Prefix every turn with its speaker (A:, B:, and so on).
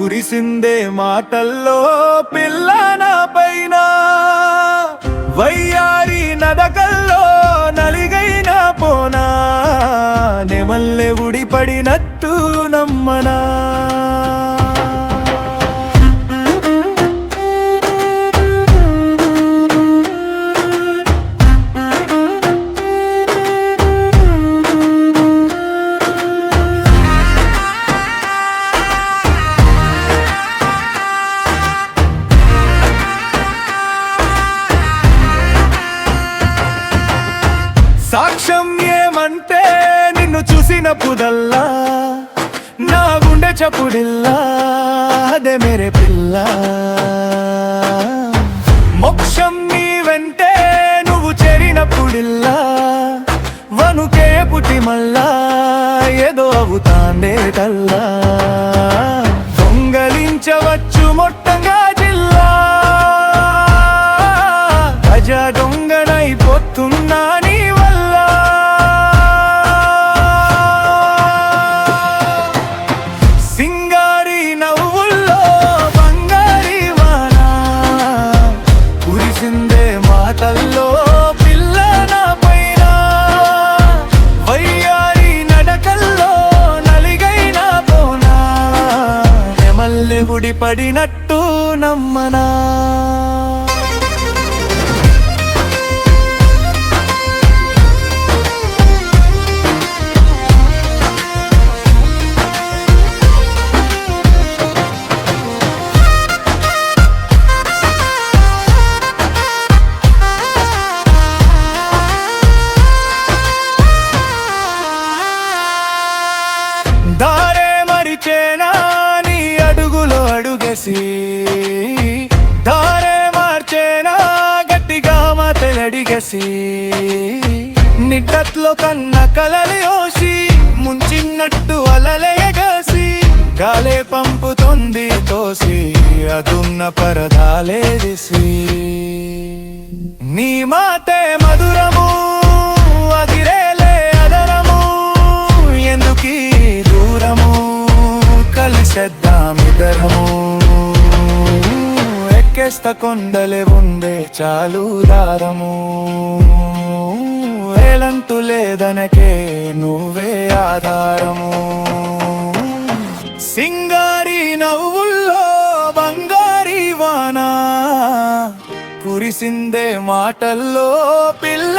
A: కురిసిందే మాటల్లో పిల్లన పైన వయ్యారి నడకల్లో నలిగైన పోనా నెమల్లె ఉడిపడినట్టు నమ్మనా సాక్ష్యం ఏమంటే నిన్ను చూసినప్పుడల్లా నా గుండె చప్పుడిల్లా అదే మేరే పిల్ల మోక్షం నీ వెంటే నువ్వు చేరినప్పుడిల్లా వనుకే పుట్టి మళ్ళా ఏదో అవుతాండే తల్లా దొంగలించవచ్చు మొట్టంగా జిల్లా గజ దొంగనైపోతున్నా మాటల్లో పిల్లన పైన వయ్యారి నడకల్లో నలిగైన పోనా నెమల్లె ఉడిపడినట్టు నమ్మనా దారే మరిచేనా నీ అడుగులో అడుగేసి దారే మార్చేనా గట్టిగా మాటలడిగేసి నిడ్డట్లో కన్న కలలి ఓసి ముంచినట్టు అలలేయగసి గాలే పంపుతుంది తోసి అదున్న పరదాలేదిసి నీ మాటే మధురము అదిరేలే అదరము ఎందుకీ దూరము కలిసేద్దామిద్దరము ఎక్కేస్త కొండలే ఉందే చాలు దారము ఏలంతు లేదనకే నువ్వే ఆధారము సింగారి నవ్వుల్లో బంగారి వాన కురిసిందే మాటల్లో పిల్ల